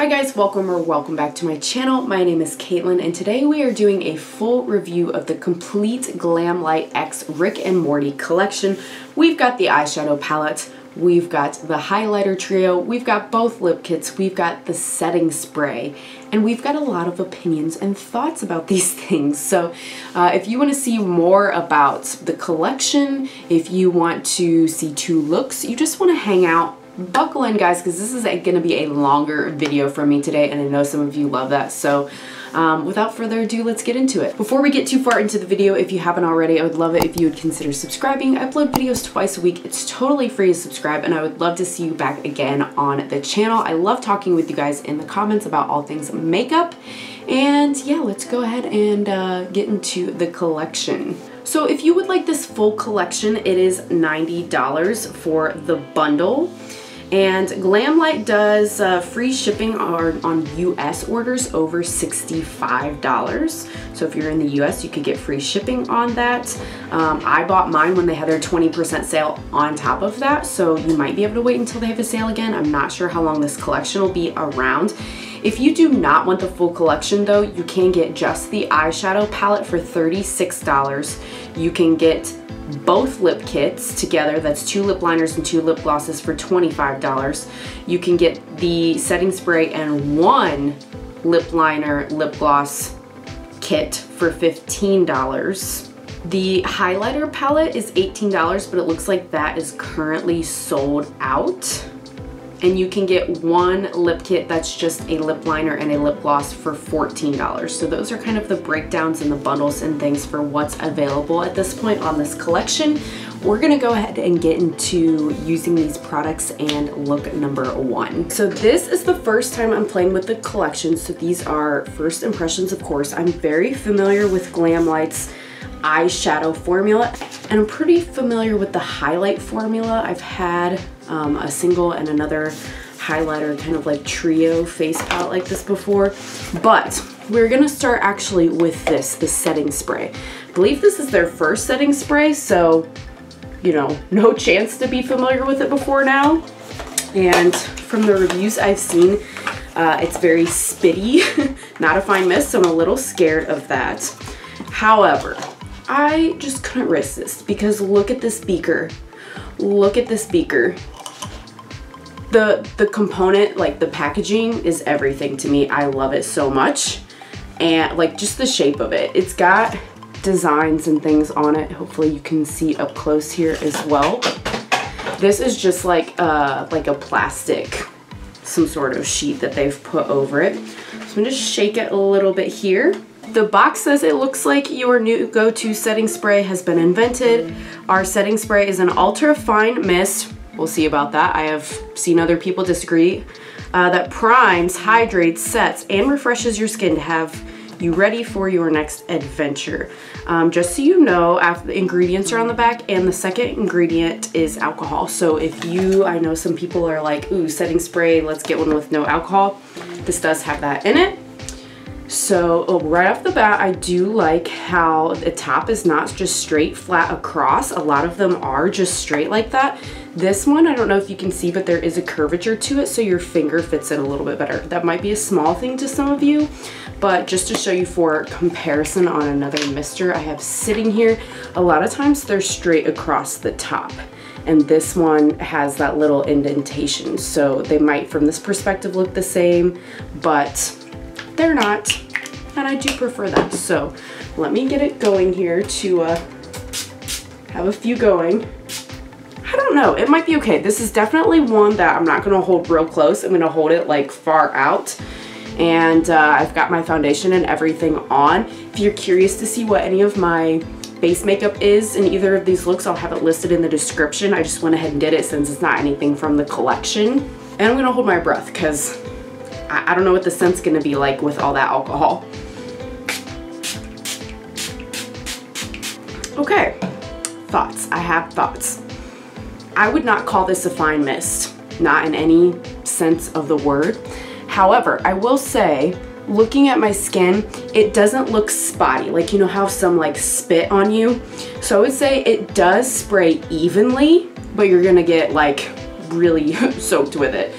Hi guys, welcome back to my channel. My name is Caitlin and today we are doing a full review of the complete Glamlite X Rick and Morty collection. We've got the eyeshadow palette, we've got the highlighter trio, we've got both lip kits, we've got the setting spray, and we've got a lot of opinions and thoughts about these things. So if you want to see more about the collection, if you want to see two looks, you just want to hang out, buckle in guys, because this is going to be a longer video for me today and I know some of you love that. So without further ado, let's get into it. Before we get too far into the video, if you haven't already, I would love it if you would consider subscribing. I upload videos twice a week. It's totally free to subscribe and I would love to see you back again on the channel. I love talking with you guys in the comments about all things makeup. And yeah, let's go ahead and get into the collection. So if you would like this full collection, it is $90 for the bundle. And Glamlite does free shipping on US orders over $65. So if you're in the US, you could get free shipping on that. I bought mine when they had their 20% sale on top of that. So you might be able to wait until they have a sale again. I'm not sure how long this collection will be around. If you do not want the full collection though, you can get just the eyeshadow palette for $36. You can get both lip kits together, that's 2 lip liners and 2 lip glosses for $25. You can get the setting spray and 1 lip liner lip gloss kit for $15. The highlighter palette is $18, but it looks like that is currently sold out. And you can get 1 lip kit that's just a lip liner and a lip gloss for $14. So those are kind of the breakdowns and the bundles and things for what's available at this point on this collection. We're gonna go ahead and get into using these products and look number 1. So this is the first time I'm playing with the collection. So these are first impressions, of course. I'm very familiar with Glamlite's eyeshadow formula and I'm pretty familiar with the highlight formula. I've had a single and another highlighter kind of like trio face palette like this before, but we're gonna start actually with the setting spray. I believe this is their first setting spray, so you know, no chance to be familiar with it before now. And from the reviews I've seen, it's very spitty, not a fine mist, so I'm a little scared of that. However, I just couldn't resist this because look at this beaker. Look at this beaker. The component, like the packaging, is everything to me. I love it so much. And like just the shape of it. It's got designs and things on it. Hopefully you can see up close here as well. This is just like a plastic, some sort of sheet that they've put over it. So I'm gonna just shake it a little bit here. The box says it looks like your new go-to setting spray has been invented. Our setting spray is an ultra fine mist. We'll see about that. I have seen other people disagree. That primes, hydrates, sets, and refreshes your skin to have you ready for your next adventure. Just so you know, the ingredients are on the back, and the second ingredient is alcohol. So if I know some people are like, ooh, setting spray, let's get one with no alcohol. This does have that in it. So right off the bat, I do like how the top is not just straight flat across. A lot of them are just straight like that. This one, I don't know if you can see, but there is a curvature to it, so your finger fits in a little bit better. That might be a small thing to some of you, but just to show you for comparison on another mister I have sitting here, a lot of times they're straight across the top. And this one has that little indentation. So they might, from this perspective, look the same, but they're not, and I do prefer that. So let me get it going here to have a few going. I don't know, it might be okay. This is definitely one that I'm not gonna hold real close. I'm gonna hold it like far out. And I've got my foundation and everything on. If you're curious to see what any of my base makeup is in either of these looks, I'll have it listed in the description. I just went ahead and did it since it's not anything from the collection. And I'm gonna hold my breath because I don't know what the scent's gonna be like with all that alcohol. Okay, thoughts. I have thoughts. I would not call this a fine mist, not in any sense of the word. However, I will say, looking at my skin, it doesn't look spotty. Like, you know how some like spit on you? So I would say it does spray evenly, but you're gonna get like really soaked with it.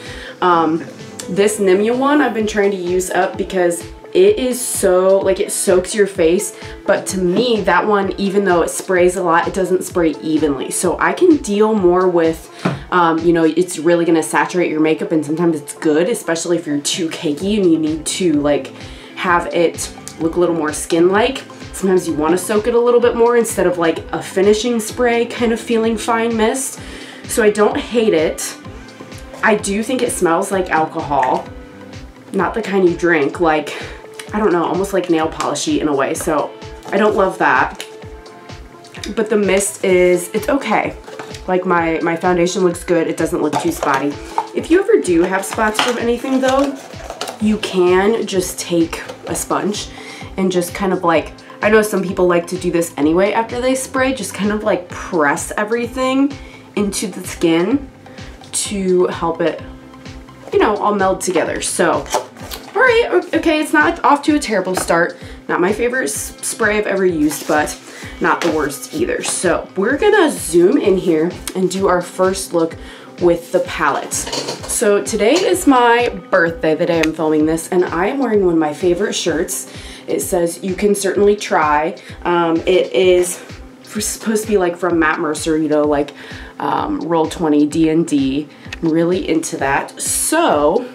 This Nimya one I've been trying to use up because it is so, like, it soaks your face, but to me, that one, even though it sprays a lot, it doesn't spray evenly. So I can deal more with, you know, it's really gonna saturate your makeup, and sometimes it's good, especially if you're too cakey and you need to, like, have it look a little more skin-like. Sometimes you wanna soak it a little bit more instead of like a finishing spray kind of feeling fine mist. So I don't hate it. I do think it smells like alcohol. Not the kind you drink, like, I don't know, almost like nail polishy in a way, so I don't love that. But the mist is, it's okay. Like my foundation looks good, it doesn't look too spotty. If you ever do have spots from anything though, you can just take a sponge and just kind of like, I know some people like to do this anyway after they spray, just kind of like press everything into the skin to help it, you know, all meld together. So, all right, okay, it's not off to a terrible start. Not my favorite spray I've ever used, but not the worst either. So we're gonna zoom in here and do our first look with the palette. So today is my birthday, the day I'm filming this, and I am wearing one of my favorite shirts. It says, "You can certainly try." It is supposed to be like from Matt Mercer, you know, like Roll20 D&D. I'm really into that. So,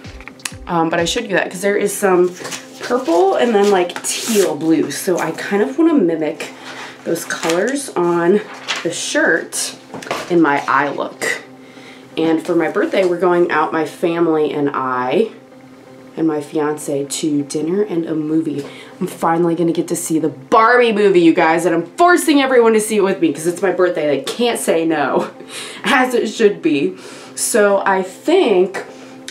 but I showed you that because there is some purple and then like teal blue. So I kind of want to mimic those colors on the shirt in my eye look. And for my birthday, we're going out, my family and I and my fiance, to dinner and a movie. I'm finally gonna get to see the Barbie movie, you guys, and I'm forcing everyone to see it with me because it's my birthday. They can't say no, as it should be. So I think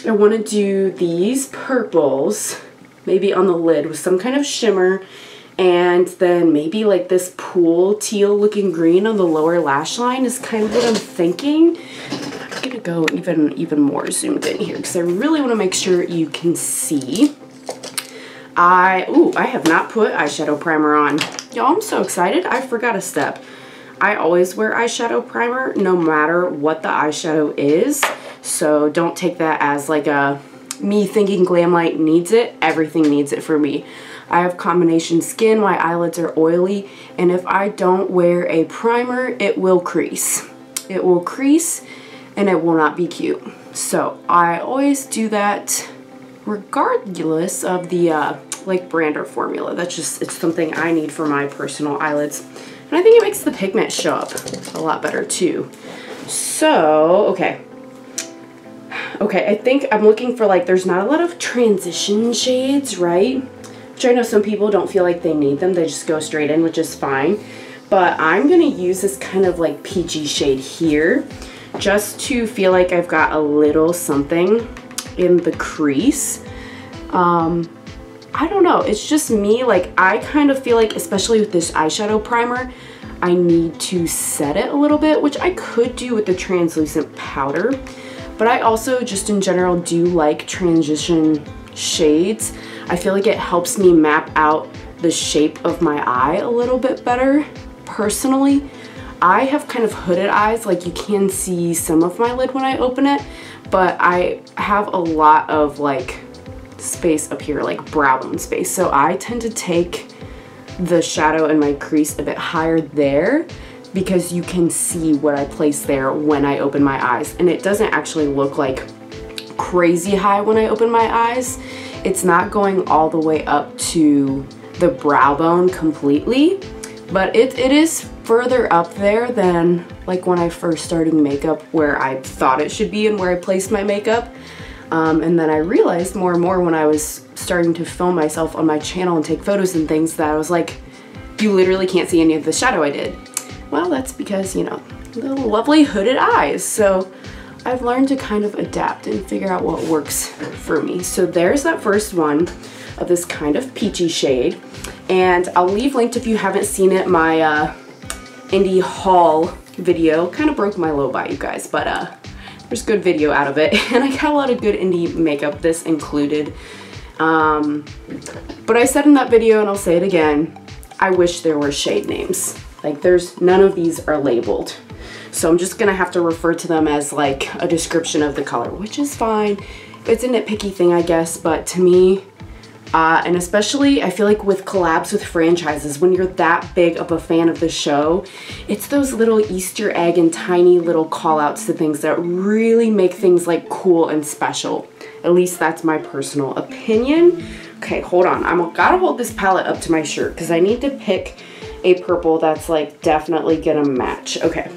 I want to do these purples, maybe on the lid with some kind of shimmer, and then maybe like this pool teal looking green on the lower lash line is kind of what I'm thinking. I'm gonna go even more zoomed in here because I really want to make sure you can see. I have not put eyeshadow primer on. Y'all, I'm so excited. I forgot a step. I always wear eyeshadow primer no matter what the eyeshadow is. So don't take that as like a me thinking Glamlite needs it. Everything needs it for me. I have combination skin, my eyelids are oily, and if I don't wear a primer, it will crease. It will crease and it will not be cute. So I always do that regardless of the like brand or formula. That's just, it's something I need for my personal eyelids. And I think it makes the pigment show up a lot better too. So, okay, I think I'm looking for like, there's not a lot of transition shades, right? Which I know some people don't feel like they need them. They just go straight in, which is fine. But I'm gonna use this kind of like peachy shade here just to feel like I've got a little something in the crease. I don't know, it's just me, like I kind of feel like, especially with this eyeshadow primer, I need to set it a little bit, which I could do with the translucent powder, but I also just in general do like transition shades. I feel like it helps me map out the shape of my eye a little bit better, personally. I have kind of hooded eyes, like you can see some of my lid when I open it, but I have a lot of like space up here, like brow bone space. So I tend to take the shadow in my crease a bit higher there because you can see what I place there when I open my eyes. And it doesn't actually look like crazy high when I open my eyes. It's not going all the way up to the brow bone completely, but it is further up there than like when I first started makeup, where I thought it should be and where I placed my makeup. And then I realized more and more when I was starting to film myself on my channel and take photos and things that I was like, you literally can't see any of the shadow I did. Well, that's because, you know, the lovely hooded eyes. So I've learned to kind of adapt and figure out what works for me. So there's that first one of this kind of peachy shade. And I'll leave linked if you haven't seen it, my indie haul video. Kind of broke my low by, you guys, but there's good video out of it. And I got a lot of good indie makeup, this included. But I said in that video, and I'll say it again, I wish there were shade names. Like none of these are labeled. So I'm just gonna have to refer to them as like a description of the color, which is fine. It's a nitpicky thing, I guess, but to me, and especially I feel like with collabs with franchises, when you're that big of a fan of the show, it's those little Easter egg and tiny little call outs to things that really make things like cool and special. At least that's my personal opinion. Okay, hold on. I'm gotta hold this palette up to my shirt because I need to pick a purple that's like definitely gonna match. Okay.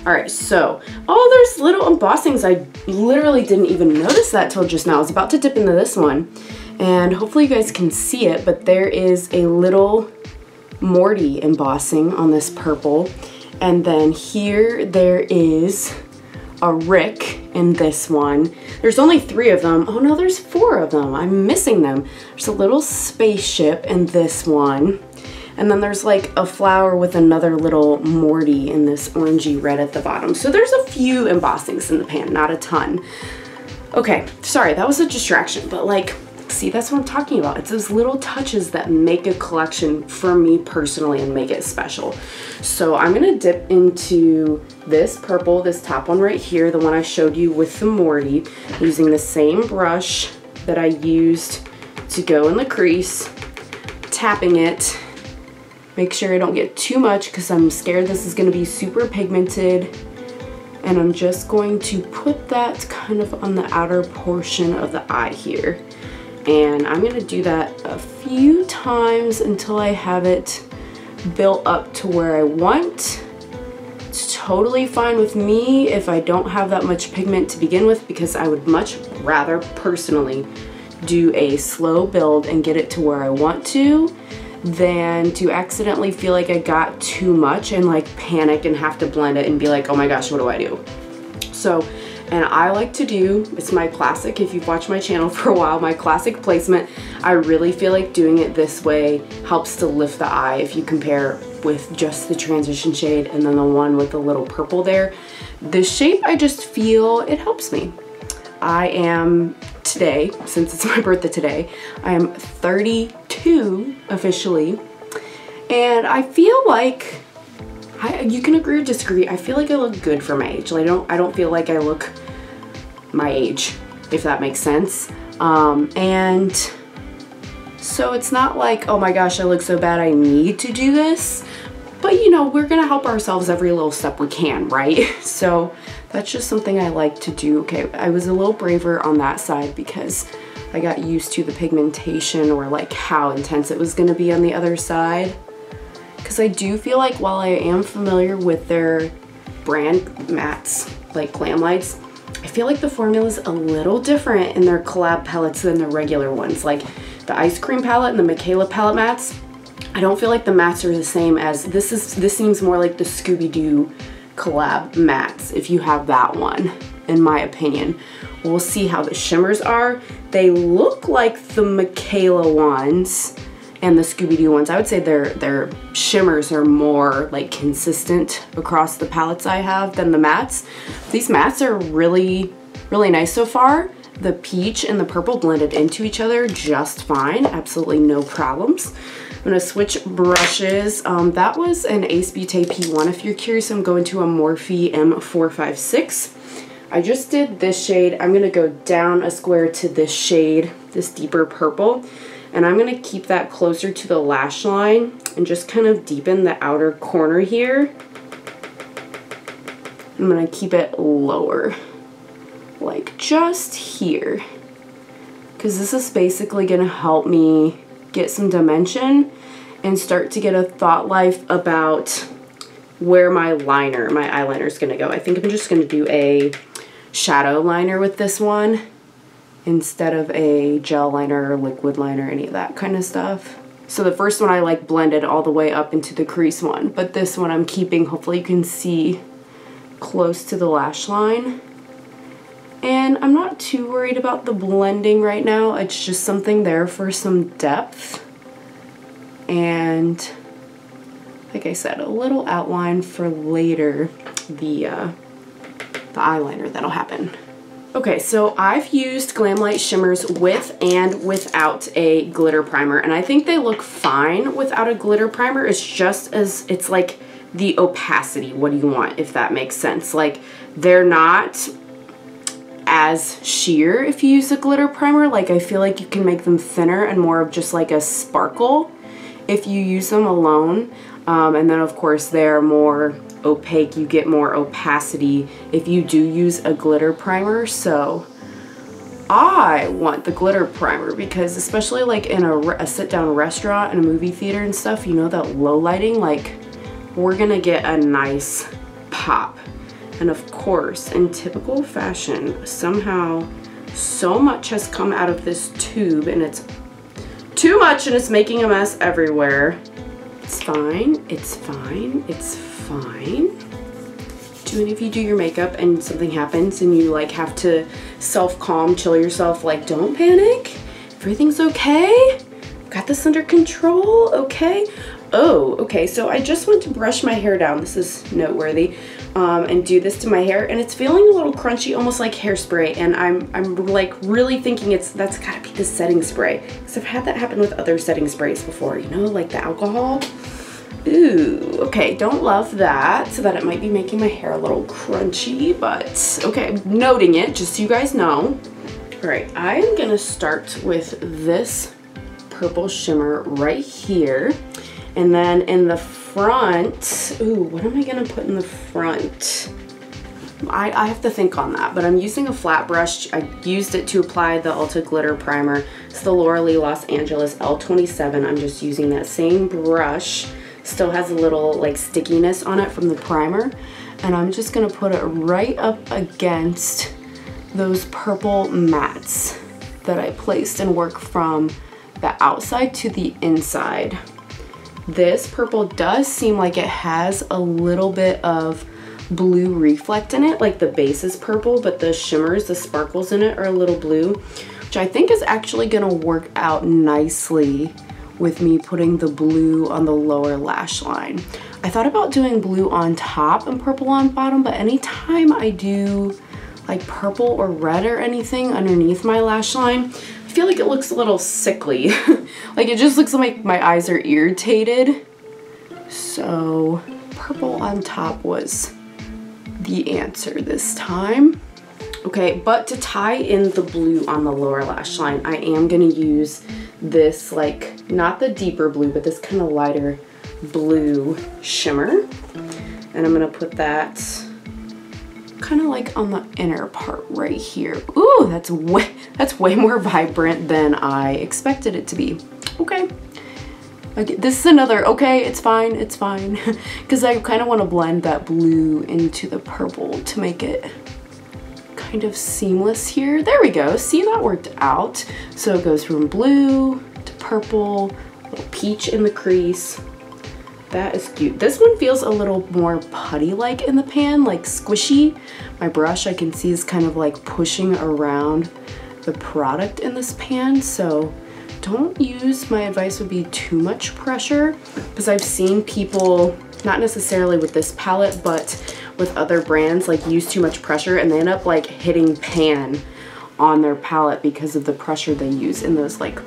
All right, so, oh, there's little embossings. I literally didn't even notice that till just now. I was about to dip into this one, and hopefully you guys can see it, but there is a little Morty embossing on this purple. And then here there is a Rick in this one. There's only 3 of them. Oh no, there's 4 of them. I'm missing them. There's a little spaceship in this one. And then there's like a flower with another little Morty in this orangey red at the bottom. So there's a few embossings in the pan, not a ton. Okay, sorry, that was a distraction, but like, see, that's what I'm talking about. It's those little touches that make a collection for me personally and make it special. So I'm gonna dip into this purple, this top one right here, the one I showed you with the Morty, using the same brush that I used to go in the crease, tapping it. Make sure I don't get too much because I'm scared this is going to be super pigmented. And I'm just going to put that kind of on the outer portion of the eye here. And I'm going to do that a few times until I have it built up to where I want. It's totally fine with me if I don't have that much pigment to begin with, because I would much rather personally do a slow build and get it to where I want to than to accidentally feel like I got too much and like panic and have to blend it and be like, oh my gosh, what do I do? So, and I like to do, it's my classic, if you've watched my channel for a while, my classic placement. I really feel like doing it this way helps to lift the eye if you compare with just the transition shade and then the one with the little purple there. This shape, I just feel it helps me. I am today, since it's my birthday today, I am 32 officially, and I feel like, you can agree or disagree, I feel like I look good for my age. Like, I don't feel like I look my age, if that makes sense. And so it's not like, oh my gosh, I look so bad I need to do this. But you know, we're gonna help ourselves every little step we can, right? So that's just something I like to do. Okay, I was a little braver on that side because I got used to the pigmentation, or like how intense it was gonna be on the other side. Because I do feel like while I am familiar with their brand mattes, like Glamlites, I feel like the formula is a little different in their collab palettes than the regular ones. Like the Ice Cream palette and the Michaela palette mattes, I don't feel like the mattes are the same as, this seems more like the Scooby-Doo collab mattes, if you have that one, in my opinion. We'll see how the shimmers are. They look like the Michaela ones and the Scooby-Doo ones. I would say their shimmers are more like consistent across the palettes I have than the mattes. These mattes are really, really nice so far. The peach and the purple blended into each other just fine, absolutely no problems. I'm gonna switch brushes. That was an Ace Beauté P1. If you're curious, I'm going to a Morphe M456. I just did this shade. I'm gonna go down a square to this shade, this deeper purple, and I'm gonna keep that closer to the lash line and just kind of deepen the outer corner here. I'm gonna keep it lower, like just here, because this is basically gonna help me get some dimension and start to get a thought life about where my eyeliner is gonna go. I think I'm just gonna do a shadow liner with this one instead of a gel liner or liquid liner, any of that kind of stuff. So the first one I like blended all the way up into the crease one, but this one I'm keeping, hopefully you can see, close to the lash line. And I'm not too worried about the blending right now. It's just something there for some depth. And like I said, a little outline for later, the eyeliner that'll happen. Okay, so I've used Glamlite shimmers with and without a glitter primer, and I think they look fine without a glitter primer. It's just as, it's like the opacity, what do you want, if that makes sense. Like, they're not as sheer if you use a glitter primer. Like, I feel like you can make them thinner and more of just like a sparkle if you use them alone. And then of course they're more opaque, you get more opacity if you do use a glitter primer. So I want the glitter primer because especially like in a sit-down restaurant and a movie theater and stuff, you know, that low lighting, like we're gonna get a nice pop. And of course, in typical fashion, somehow so much has come out of this tube and it's too much and it's making a mess everywhere. It's fine, it's fine, it's fine. Do any of you do your makeup and something happens and you like have to self-calm, chill yourself, like don't panic, everything's okay, got this under control, okay? Oh, okay, so I just went to brush my hair down, this is noteworthy, and do this to my hair, and it's feeling a little crunchy, almost like hairspray, and I'm like really thinking that's gotta be the setting spray, because I've had that happen with other setting sprays before, you know, like the alcohol. Ooh, okay, don't love that, so that it might be making my hair a little crunchy, but okay, I'm noting it, just so you guys know. All right, I'm gonna start with this purple shimmer right here. And then in the front, ooh, what am I gonna put in the front? I have to think on that, but I'm using a flat brush. I used it to apply the Ulta Glitter Primer. It's the Laura Los Angeles L27. I'm just using that same brush. Still has a little like stickiness on it from the primer. And I'm just gonna put it right up against those purple mats that I placed and work from the outside to the inside. This purple does seem like it has a little bit of blue reflect in it, like the base is purple, but the shimmers, the sparkles in it are a little blue, which I think is actually gonna work out nicely with me putting the blue on the lower lash line. I thought about doing blue on top and purple on bottom, but anytime I do like purple or red or anything underneath my lash line, I feel like it looks a little sickly. Like it just looks like my eyes are irritated. So purple on top was the answer this time. Okay, but to tie in the blue on the lower lash line, I am gonna use this, like, not the deeper blue, but this kind of lighter blue shimmer. And I'm gonna put that kind of like on the inner part right here. Ooh, that's way more vibrant than I expected it to be. Okay. Okay, this is another, okay, it's fine, because I kind of want to blend that blue into the purple to make it kind of seamless here. There we go, see, that worked out. So it goes from blue to purple, little peach in the crease. That is cute. This one feels a little more putty-like in the pan, like squishy. My brush I can see is kind of like pushing around the product in this pan, so don't use, my advice would be too much pressure, because I've seen people, not necessarily with this palette, but with other brands, like use too much pressure and they end up like hitting pan on their palette because of the pressure they use in those like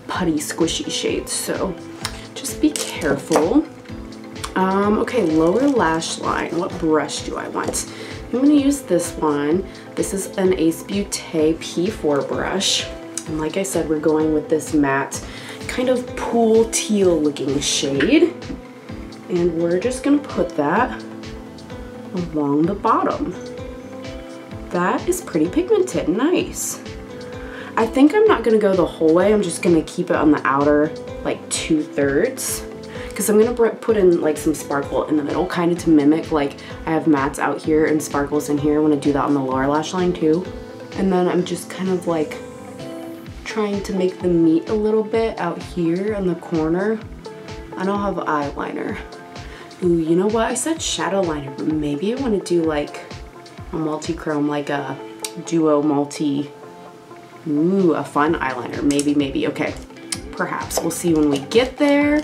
putty squishy shades. So just be careful. Okay, lower lash line. What brush do I want? I'm gonna use this one. This is an Ace Beauté P4 brush. And like I said, we're going with this matte, kind of pool teal looking shade. And we're just gonna put that along the bottom. That is pretty pigmented, nice. I think I'm not gonna go the whole way. I'm just gonna keep it on the outer, like 2/3. Because I'm gonna put in like some sparkle in the middle, kind of to mimic, like I have mattes out here and sparkles in here. I wanna do that on the lower lash line too. And then I'm just kind of like trying to make them meet a little bit out here on the corner. I don't have eyeliner. Ooh, you know what? I said shadow liner, but maybe I wanna do like a multi-chrome, like a duo multi. Ooh, a fun eyeliner, maybe, okay. Perhaps, we'll see when we get there.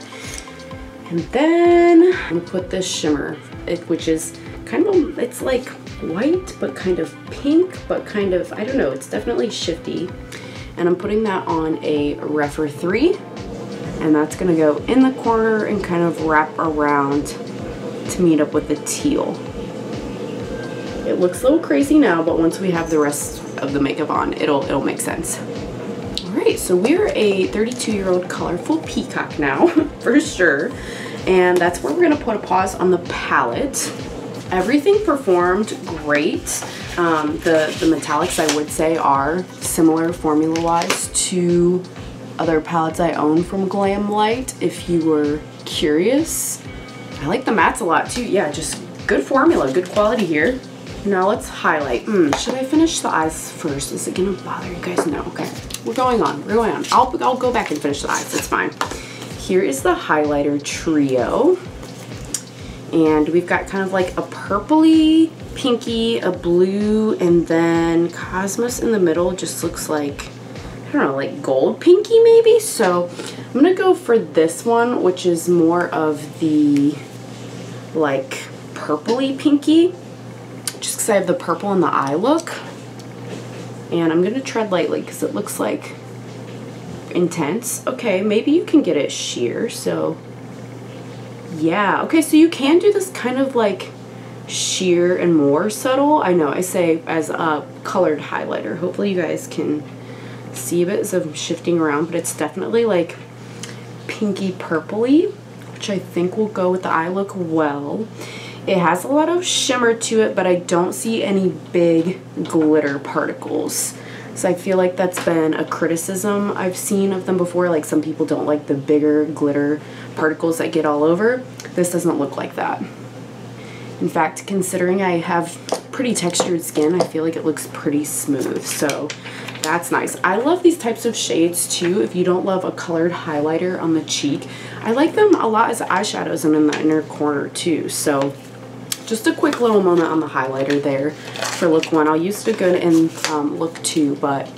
And then I'm gonna put this shimmer, which is kind of, it's like white, but kind of pink, but kind of, I don't know, it's definitely shifty. And I'm putting that on a Rephr 3, and that's gonna go in the corner and kind of wrap around to meet up with the teal. It looks a little crazy now, but once we have the rest of the makeup on, it'll make sense. Alright, so we're a 32-year-old colorful peacock now, for sure. And that's where we're gonna put a pause on the palette. Everything performed great. The metallics, I would say, are similar formula-wise to other palettes I own from Glamlite, if you were curious. I like the mattes a lot too. Yeah, just good formula, good quality here. Now let's highlight. Should I finish the eyes first? Is it gonna bother you guys? No, okay. We're going on. I'll go back and finish the eyes, it's fine. Here is the highlighter trio. And we've got kind of like a purpley, pinky, a blue, and then Cosmos in the middle just looks like, I don't know, like gold pinky maybe? So I'm gonna go for this one, which is more of the like purpley pinky, just because I have the purple in the eye look. And I'm gonna tread lightly because it looks like intense. Okay, maybe you can get it sheer, so yeah. Okay, so you can do this kind of like sheer and more subtle. I know I say as a colored highlighter. Hopefully you guys can see a bit as I'm shifting around, but it's definitely like pinky purpley, which I think will go with the eye look well. It has a lot of shimmer to it, but I don't see any big glitter particles. So I feel like that's been a criticism I've seen of them before. Like some people don't like the bigger glitter particles that get all over. This doesn't look like that. In fact, considering I have pretty textured skin, I feel like it looks pretty smooth. So that's nice. I love these types of shades too. If you don't love a colored highlighter on the cheek, I like them a lot as eyeshadows and in the inner corner too. So just a quick little moment on the highlighter there for look one. I'll use it good in look two, but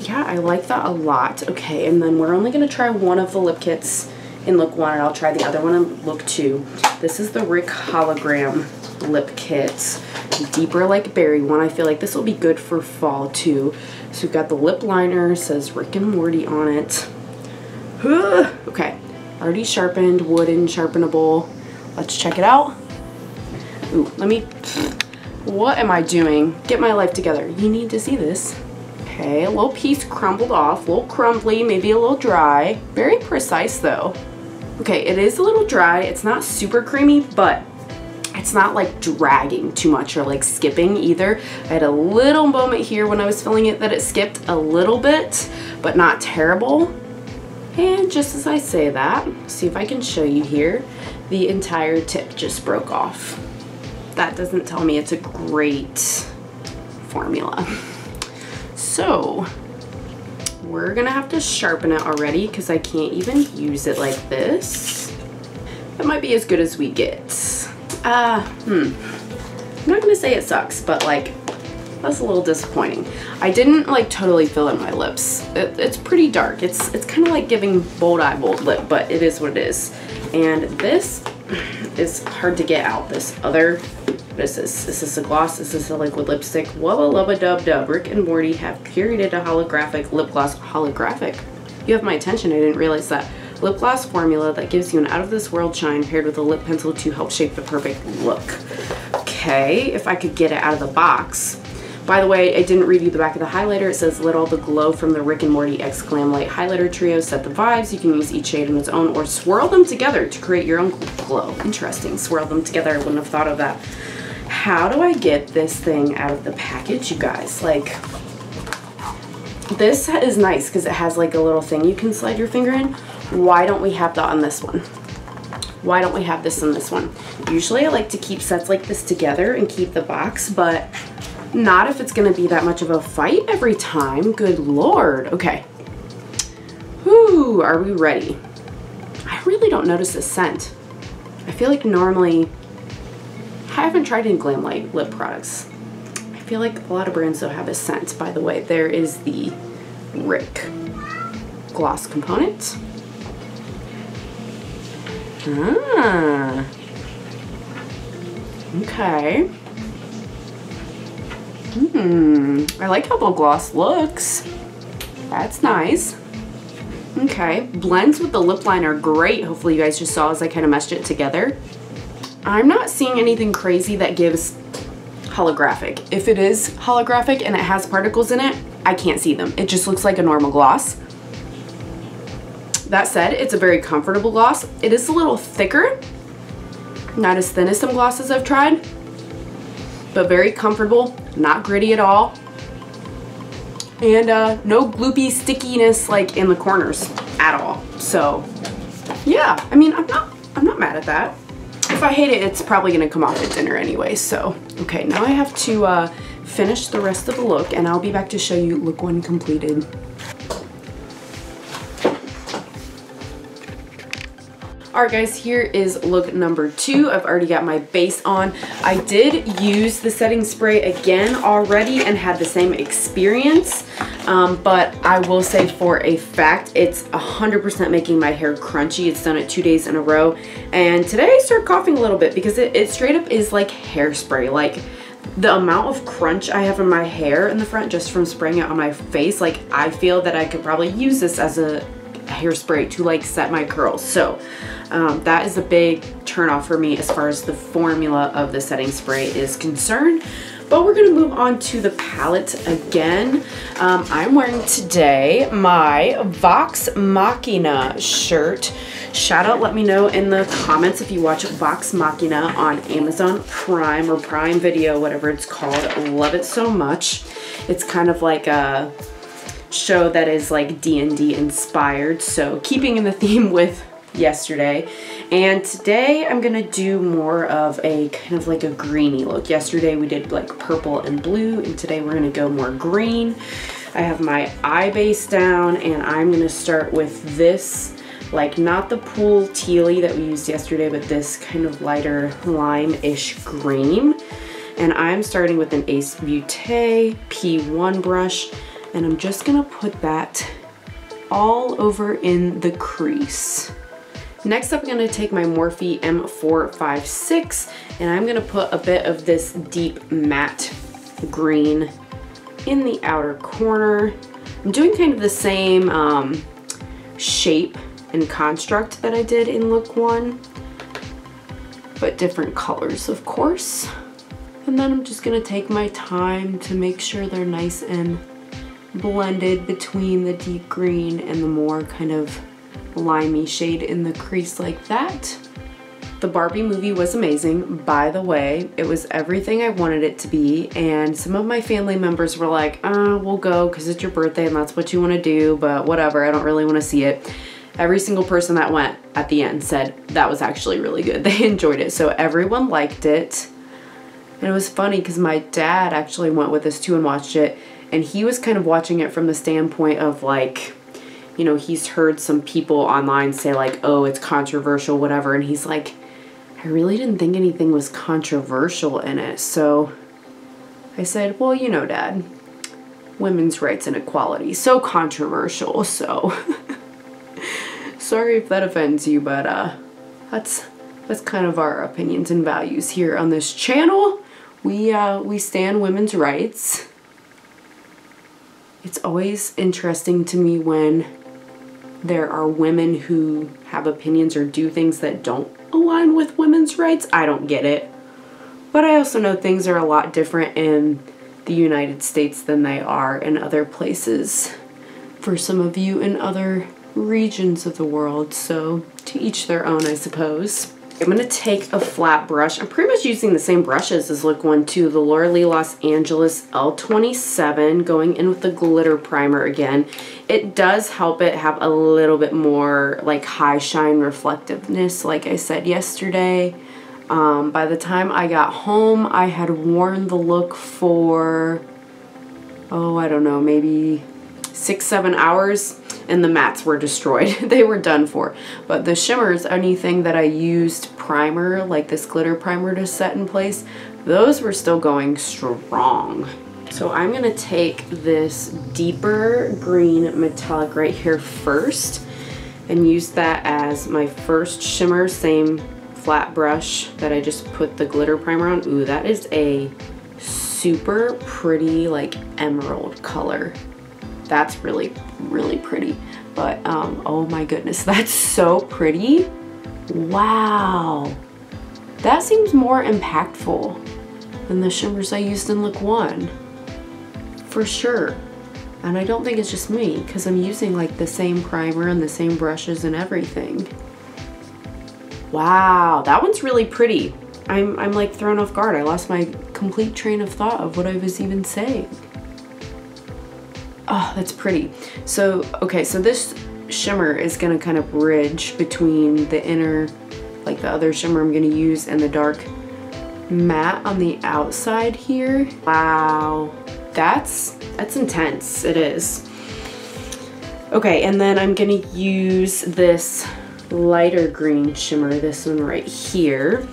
yeah, I like that a lot. Okay, and then we're only gonna try one of the lip kits in look one, and I'll try the other one in look two. This is the Rick Hologram lip kit, deeper like berry one. I feel like this will be good for fall too. So we've got the lip liner, says Rick and Morty on it. Okay, already sharpened, wooden, sharpenable. Let's check it out. Ooh, what am I doing? Get my life together. You need to see this. Okay, a little piece crumbled off, a little crumbly, maybe a little dry. Very precise though. Okay, it is a little dry. It's not super creamy, but it's not like dragging too much or like skipping either. I had a little moment here when I was filling it that it skipped a little bit, but not terrible. And just as I say that, see if I can show you here, the entire tip just broke off. That doesn't tell me it's a great formula. So we're gonna have to sharpen it already because I can't even use it like this. That might be as good as we get. I'm not gonna say it sucks, but like that's a little disappointing. I didn't like totally fill in my lips. It's pretty dark. It's kind of like giving bold eye, bold lip, but it is what it is. And this is hard to get out. This other, what is this? Is this a gloss? Is this a liquid lipstick? Wubba lubba dub dub. Rick and Morty have curated a holographic lip gloss. Holographic? You have my attention. I didn't realize that. Lip gloss formula that gives you an out of this world shine paired with a lip pencil to help shape the perfect look. Okay, if I could get it out of the box. By the way, I didn't review the back of the highlighter. It says, let all the glow from the Rick and Morty X Glamlite highlighter trio set the vibes. You can use each shade on its own or swirl them together to create your own glow. Interesting, swirl them together. I wouldn't have thought of that. How do I get this thing out of the package, you guys? Like, this is nice because it has like a little thing you can slide your finger in. Why don't we have that on this one? Why don't we have this on this one? Usually I like to keep sets like this together and keep the box, but not if it's gonna be that much of a fight every time. Good Lord. Okay. Whew, are we ready? I really don't notice the scent. I feel like normally, I haven't tried any Glamlite lip products. I feel like a lot of brands don't have a scent. By the way, there is the Rick gloss component. Ah. Okay. I like how the gloss looks. That's nice. Okay, blends with the lip liner great. Hopefully you guys just saw as I kind of meshed it together. I'm not seeing anything crazy that gives holographic. If it is holographic and it has particles in it, I can't see them. It just looks like a normal gloss. That said, it's a very comfortable gloss. It is a little thicker, not as thin as some glosses I've tried, but very comfortable, not gritty at all. And no gloopy stickiness like in the corners at all. So yeah, I mean, I'm not mad at that. If I hate it, it's probably gonna come off at dinner anyway. So okay, now I have to finish the rest of the look, and I'll be back to show you look 1 completed. Alright guys, here is look number 2. I've already got my base on. I did use the setting spray again already and had the same experience, but I will say for a fact it's 100% making my hair crunchy. It's done it 2 days in a row, and today I started coughing a little bit because it straight up is like hairspray. Like the amount of crunch I have in my hair in the front just from spraying it on my face, like I feel that I could probably use this as a hairspray to like set my curls. So that is a big turn off for me as far as the formula of the setting spray is concerned. But we're gonna move on to the palette again. I'm wearing today my Vox Machina shirt. Shout out, let me know in the comments if you watch Vox Machina on Amazon Prime or Prime Video, whatever it's called. Love it so much. It's kind of like a show that is like D&D inspired, so keeping in the theme with yesterday. And today I'm gonna do more of a kind of like a greeny look. Yesterday we did like purple and blue, and today we're gonna go more green. I have my eye base down, and I'm gonna start with this, like not the pool tealy that we used yesterday, but this kind of lighter lime-ish green. And I'm starting with an Ace Beauté P1 brush, and I'm just gonna put that all over in the crease. Next up, I'm gonna take my Morphe M456, and I'm gonna put a bit of this deep matte green in the outer corner. I'm doing kind of the same shape and construct that I did in look 1, but different colors, of course. And then I'm just gonna take my time to make sure they're nice and blended between the deep green and the more kind of limey shade in the crease like that. The Barbie movie was amazing, by the way. It was everything I wanted it to be, and some of my family members were like, we'll go because it's your birthday and that's what you want to do, but whatever, I don't really want to see it. Every single person that went at the end said that was actually really good. They enjoyed it, so everyone liked it. And it was funny because my dad actually went with us too and watched it, and he was kind of watching it from the standpoint of like, you know, he's heard some people online say like, oh, it's controversial, whatever. And he's like, I really didn't think anything was controversial in it. So I said, well, you know, Dad, women's rights and equality, so controversial. So sorry if that offends you, but that's kind of our opinions and values here on this channel. We stand women's rights. It's always interesting to me when there are women who have opinions or do things that don't align with women's rights. I don't get it. But I also know things are a lot different in the United States than they are in other places for some of you in other regions of the world. So to each their own, I suppose. I'm going to take a flat brush. I'm pretty much using the same brushes as look 1 too. The Laura Lee Los Angeles L27, going in with the glitter primer again. It does help it have a little bit more like high shine reflectiveness, like I said yesterday. By the time I got home, I had worn the look for, oh, I don't know, maybe 6-7 hours, and the mattes were destroyed. They were done for. But the shimmers, anything that I used primer, like this glitter primer to set in place, those were still going strong. So I'm gonna take this deeper green metallic right here first and use that as my first shimmer, same flat brush that I just put the glitter primer on. Ooh, that is a super pretty like emerald color. That's really, really pretty. But oh my goodness, that's so pretty. Wow. That seems more impactful. than the shimmers I used in look 1. For sure. And I don't think it's just me, because I'm using like the same primer and the same brushes and everything. Wow, that one's really pretty. I'm like thrown off guard. I lost my complete train of thought of what I was even saying. Oh, that's pretty. So, okay, so this shimmer is gonna kind of bridge between the inner, like the other shimmer I'm gonna use, and the dark matte on the outside here. Wow, that's intense. It is. Okay, and then I'm gonna use this lighter green shimmer, this one right here,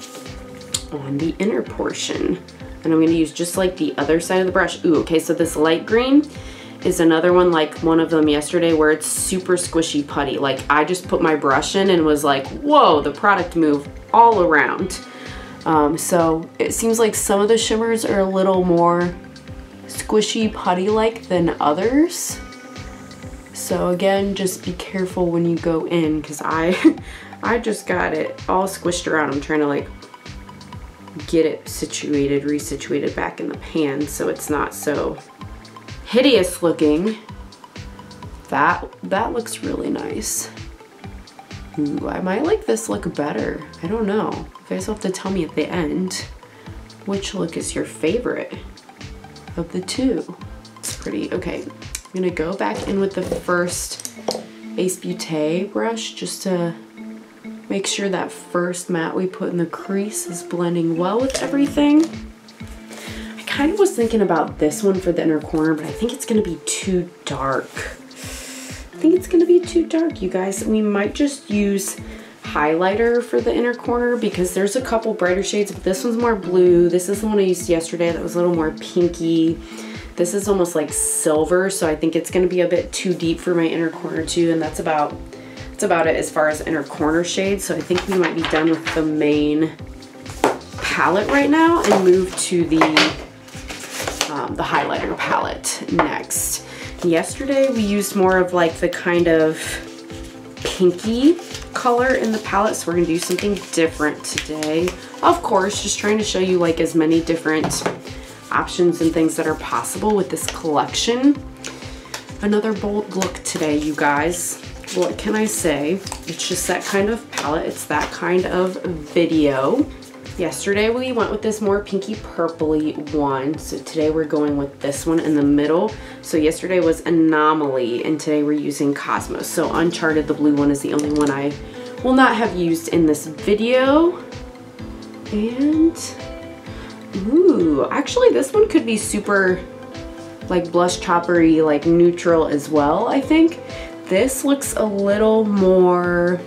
on the inner portion. And I'm gonna use just like the other side of the brush. Ooh, okay, so this light green is another one like one of them yesterday where it's super squishy putty. Like I just put my brush in and was like, whoa, the product moved all around. So it seems like some of the shimmers are a little more squishy putty-like than others. So again, just be careful when you go in, because I just got it all squished around. I'm trying to like get it situated, resituated back in the pan so it's not so hideous looking. That looks really nice. Ooh, I might like this look better. I don't know. You guys will have to tell me at the end which look is your favorite of the two. It's pretty. Okay, I'm gonna go back in with the first Ace Beauté brush just to make sure that first matte we put in the crease is blending well with everything. I kind of was thinking about this one for the inner corner, but I think it's gonna be too dark. I think it's gonna be too dark, you guys. We might just use highlighter for the inner corner because there's a couple brighter shades, but this one's more blue. This is the one I used yesterday that was a little more pinky. This is almost like silver, so I think it's gonna be a bit too deep for my inner corner too, and that's about it as far as inner corner shades. So I think we might be done with the main palette right now and move to the highlighter palette next. Yesterday we used more of like the kind of pinky color in the palette, so we're gonna do something different today. Of course, just trying to show you like as many different options and things that are possible with this collection. Another bold look today, you guys. What can I say? It's just that kind of palette. It's that kind of video. Yesterday we went with this more pinky purpley one, so today we're going with this one in the middle. So yesterday was Anomaly and today we're using Cosmos. So Uncharted, the blue one, is the only one I will not have used in this video. And ooh, actually this one could be super like blush choppery, like neutral as well, I think. This looks a little more,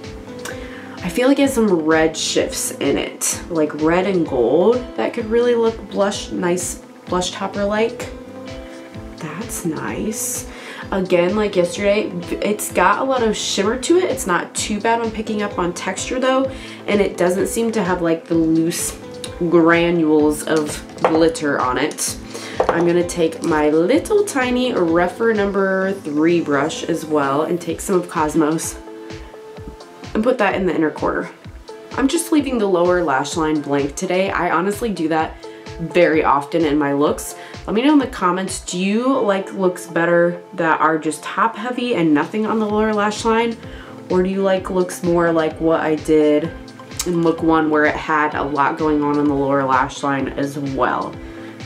I feel like it has some red shifts in it, like red and gold. That could really look blush, nice blush topper like. That's nice. Again, like yesterday, it's got a lot of shimmer to it. It's not too bad on picking up on texture though, and it doesn't seem to have like the loose granules of glitter on it. I'm gonna take my little tiny Rephr number 3 brush as well and take some of Cosmos and put that in the inner corner. I'm just leaving the lower lash line blank today. I honestly do that very often in my looks. Let me know in the comments, do you like looks better that are just top heavy and nothing on the lower lash line? Or do you like looks more like what I did in look 1 where it had a lot going on the lower lash line as well?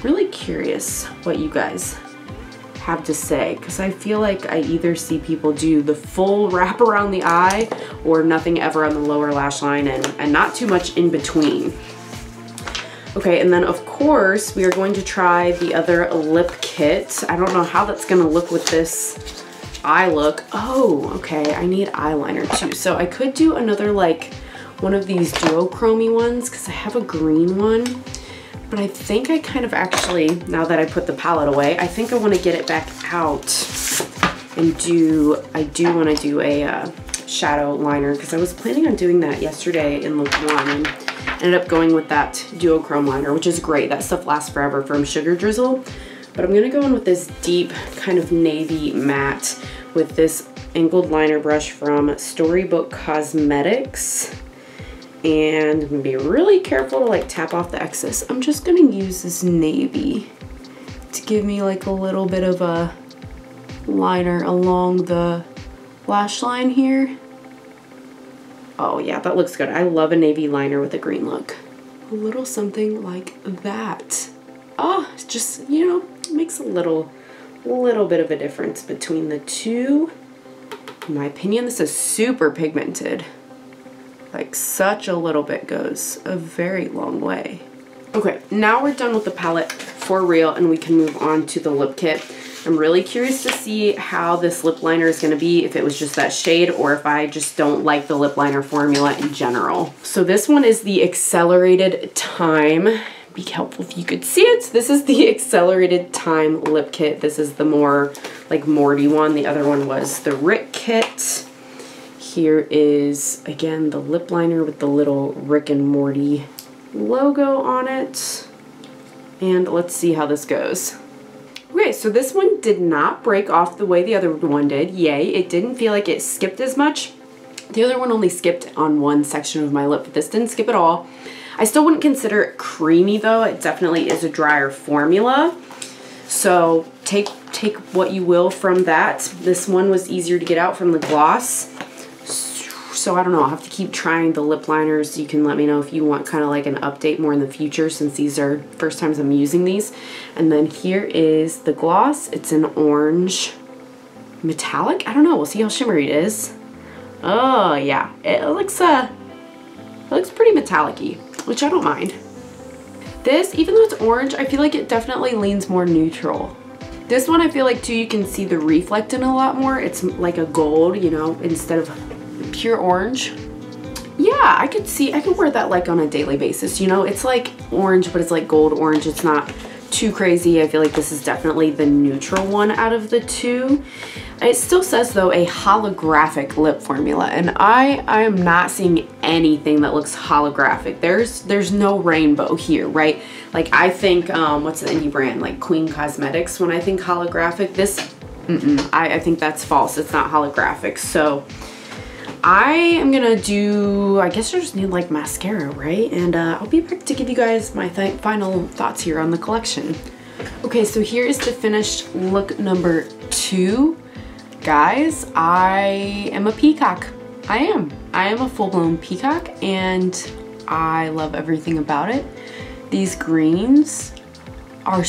Really curious what you guys have to say, because I feel like I either see people do the full wrap around the eye or nothing ever on the lower lash line and not too much in between. Okay, and then of course we are going to try the other lip kit. I don't know how that's gonna look with this eye look. Oh, okay, I need eyeliner too. So I could do another like one of these duochrome ones because I have a green one. But I think I kind of actually, now that I put the palette away, I think I want to get it back out and I do want to do a shadow liner because I was planning on doing that yesterday in look 1 and ended up going with that duochrome liner, which is great. That stuff lasts forever from Sugar Drizzle. But I'm going to go in with this deep kind of navy matte with this angled liner brush from Storybook Cosmetics. And I'm gonna be really careful to like tap off the excess. I'm just gonna use this navy to give me like a little bit of a liner along the lash line here. Oh yeah, that looks good. I love a navy liner with a green look. A little something like that. Oh, it just, you know, makes a little bit of a difference between the two. In my opinion, this is super pigmented. Like such a little bit goes a very long way. Okay, now we're done with the palette for real and we can move on to the lip kit. I'm really curious to see how this lip liner is gonna be, if it was just that shade or if I just don't like the lip liner formula in general. So this one is the Accelerated Time. Be helpful if you could see it. This is the Accelerated Time lip kit. This is the more like Morty one. The other one was the Rick kit. Here is, again, the lip liner with the little Rick and Morty logo on it. And let's see how this goes. Okay, so this one did not break off the way the other one did. Yay, it didn't feel like it skipped as much. The other one only skipped on one section of my lip, but this didn't skip at all. I still wouldn't consider it creamy though. It definitely is a drier formula. So take what you will from that. This one was easier to get out from the gloss. So I don't know, I'll have to keep trying the lip liners. You can let me know if you want kind of like an update more in the future since these are first times I'm using these. And then here is the gloss. It's an orange metallic. I don't know, we'll see how shimmery it is. Oh yeah, it looks pretty metallic-y, which I don't mind. This, even though it's orange, I feel like it definitely leans more neutral. This one I feel like too, you can see the reflect in a lot more. It's like a gold, you know, instead of pure orange. Yeah, I could wear that like on a daily basis, you know. It's like orange, but it's like gold orange. It's not too crazy. I feel like this is definitely the neutral one out of the two. It still says though a holographic lip formula, and I am not seeing anything that looks holographic. There's no rainbow here, right? Like I think what's the indie brand, like Queen Cosmetics, when I think holographic, this I think that's false. It's not holographic. So I am gonna do, I guess I just need like mascara, right? And I'll be back to give you guys my final thoughts here on the collection. Okay, so here is the finished look number 2. Guys, I am a peacock. I am a full-blown peacock and I love everything about it. These greens are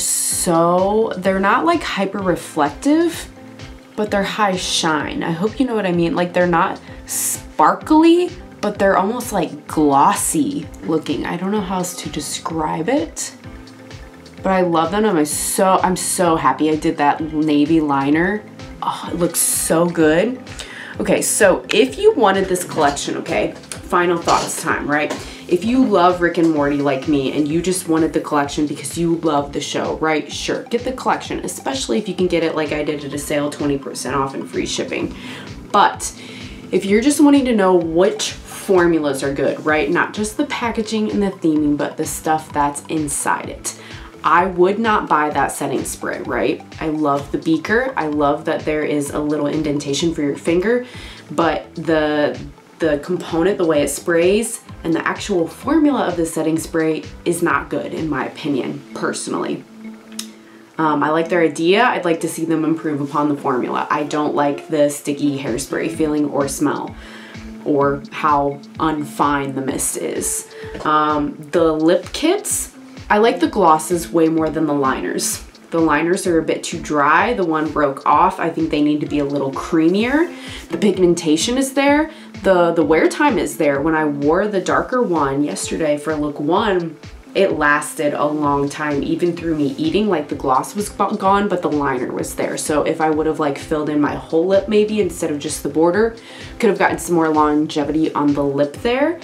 they're not like hyper reflective, but they're high shine. I hope you know what I mean. Like they're not sparkly, but they're almost like glossy looking. I don't know how else to describe it, but I love them. I'm so happy I did that navy liner. Oh, it looks so good. Okay, so if you wanted this collection, okay, final thoughts time, right? If you love Rick and Morty like me and you just wanted the collection because you love the show, right? Sure, get the collection, especially if you can get it like I did at a sale, 20% off and free shipping. But if you're just wanting to know which formulas are good, right? Not just the packaging and the theming, but the stuff that's inside it. I would not buy that setting spray, right? I love the beaker. I love that there is a little indentation for your finger, but the component, the way it sprays, and the actual formula of the setting spray is not good in my opinion, personally. I like their idea. I'd like to see them improve upon the formula. I don't like the sticky hairspray feeling or smell, or how unfine the mist is. The lip kits, I like the glosses way more than the liners. The liners are a bit too dry. The one broke off. I think they need to be a little creamier. The pigmentation is there. The wear time is there. When I wore the darker one yesterday for look 1, it lasted a long time, even through me eating. Like the gloss was gone, but the liner was there. So if I would have like filled in my whole lip maybe instead of just the border, could have gotten some more longevity on the lip there.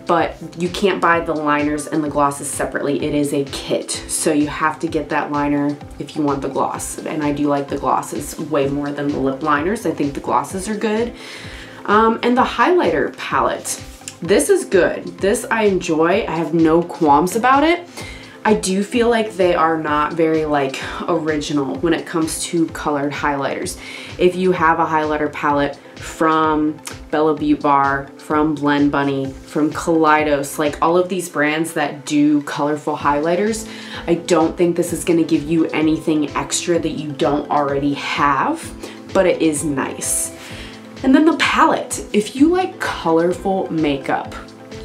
But you can't buy the liners and the glosses separately. It is a kit. So you have to get that liner if you want the gloss. And I do like the glosses way more than the lip liners. I think the glosses are good. And the highlighter palette. This is good. This I enjoy. I have no qualms about it. I do feel like they are not very like original when it comes to colored highlighters. If you have a highlighter palette from Bella Beauty Bar, from Blend Bunny, from Kaleidos, like all of these brands that do colorful highlighters. I don't think this is gonna give you anything extra that you don't already have, but it is nice. And then the palette. If you like colorful makeup,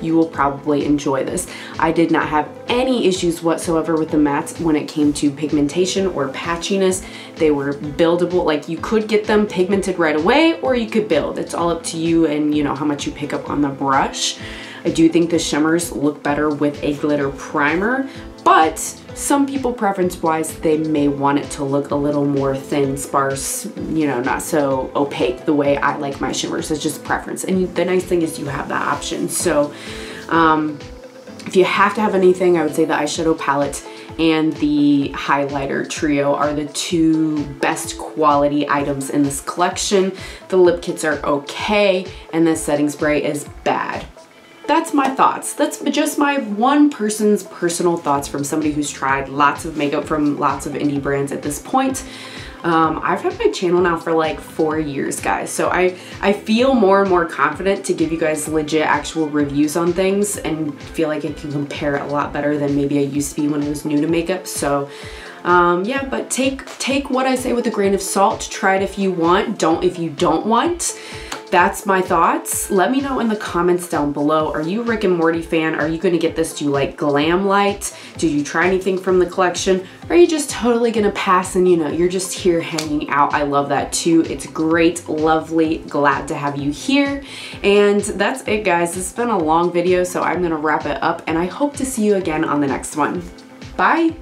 you will probably enjoy this. I did not have any issues whatsoever with the mattes when it came to pigmentation or patchiness. They were buildable, like you could get them pigmented right away or you could build. It's all up to you and you know how much you pick up on the brush. I do think the shimmers look better with a glitter primer, but some people preference-wise, they may want it to look a little more thin, sparse, you know, not so opaque the way I like my shimmers. It's just preference. And the nice thing is you have that option. So if you have to have anything, I would say the eyeshadow palette and the highlighter trio are the two best quality items in this collection. The lip kits are okay, and the setting spray is bad. That's my thoughts. That's just my one person's personal thoughts from somebody who's tried lots of makeup from lots of indie brands at this point. I've had my channel now for like 4 years, guys, so I feel more and more confident to give you guys legit actual reviews on things and feel like I can compare it a lot better than maybe I used to be when I was new to makeup. So yeah, but take what I say with a grain of salt. Try it if you want, don't if you don't want. That's my thoughts. Let me know in the comments down below. Are you a Rick and Morty fan? Are you gonna get this? Do you like Glamlite? Did you try anything from the collection? Or are you just totally gonna pass and you know, you're just here hanging out? I love that too. It's great, lovely, glad to have you here. And that's it, guys. This has been a long video, so I'm gonna wrap it up and I hope to see you again on the next one. Bye.